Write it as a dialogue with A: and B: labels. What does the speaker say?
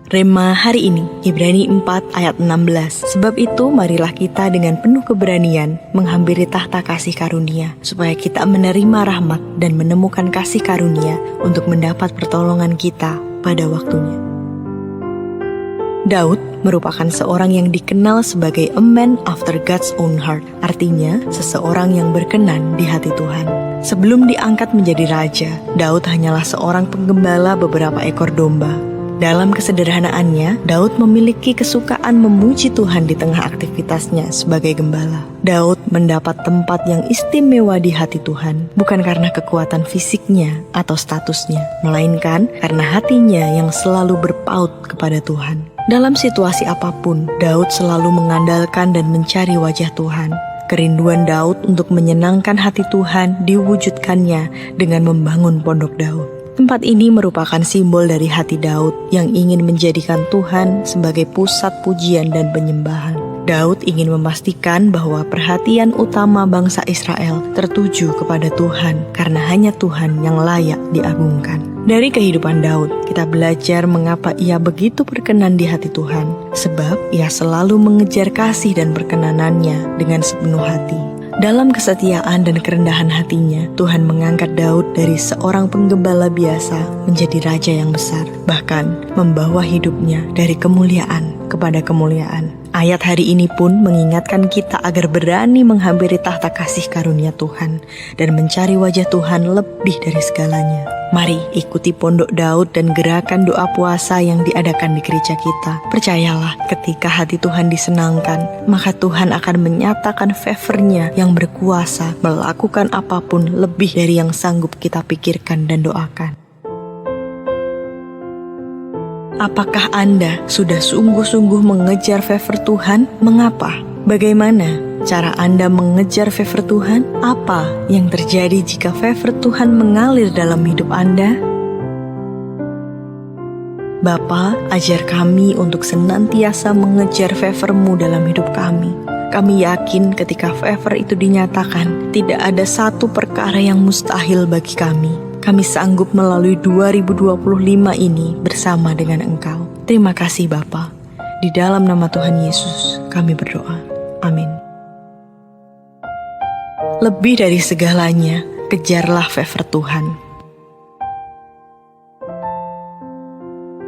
A: Rema hari ini, Ibrani 4 ayat 16. Sebab itu marilah kita dengan penuh keberanian menghampiri tahta kasih karunia, supaya kita menerima rahmat dan menemukan kasih karunia untuk mendapat pertolongan kita pada waktunya. Daud merupakan seorang yang dikenal sebagai a man after God's own heart, artinya seseorang yang berkenan di hati Tuhan. Sebelum diangkat menjadi raja, Daud hanyalah seorang penggembala beberapa ekor domba. Dalam kesederhanaannya, Daud memiliki kesukaan memuji Tuhan di tengah aktivitasnya sebagai gembala. Daud mendapat tempat yang istimewa di hati Tuhan, bukan karena kekuatan fisiknya atau statusnya, melainkan karena hatinya yang selalu berpaut kepada Tuhan. Dalam situasi apapun, Daud selalu mengandalkan dan mencari wajah Tuhan. Kerinduan Daud untuk menyenangkan hati Tuhan diwujudkannya dengan membangun pondok Daud. Tempat ini merupakan simbol dari hati Daud yang ingin menjadikan Tuhan sebagai pusat pujian dan penyembahan. Daud ingin memastikan bahwa perhatian utama bangsa Israel tertuju kepada Tuhan karena hanya Tuhan yang layak diagungkan. Dari kehidupan Daud, kita belajar mengapa ia begitu berkenan di hati Tuhan, sebab ia selalu mengejar kasih dan perkenanannya dengan sepenuh hati. Dalam kesetiaan dan kerendahan hatinya, Tuhan mengangkat Daud dari seorang penggembala biasa menjadi raja yang besar, bahkan membawa hidupnya dari kemuliaan kepada kemuliaan. Ayat hari ini pun mengingatkan kita agar berani menghampiri tahta kasih karunia Tuhan dan mencari wajah Tuhan lebih dari segalanya. Mari ikuti pondok Daud dan gerakan doa puasa yang diadakan di gereja kita. Percayalah, ketika hati Tuhan disenangkan, maka Tuhan akan menyatakan favor-Nya yang berkuasa melakukan apapun lebih dari yang sanggup kita pikirkan dan doakan. Apakah Anda sudah sungguh-sungguh mengejar favor Tuhan? Mengapa? Bagaimana cara Anda mengejar favor Tuhan? Apa yang terjadi jika favor Tuhan mengalir dalam hidup Anda? Bapa, ajar kami untuk senantiasa mengejar favor-Mu dalam hidup kami. Kami yakin ketika favor itu dinyatakan, tidak ada satu perkara yang mustahil bagi kami. Kami sanggup melalui 2025 ini bersama dengan Engkau. Terima kasih Bapa. Di dalam nama Tuhan Yesus kami berdoa. Amin. Lebih dari segalanya, kejarlah favor Tuhan.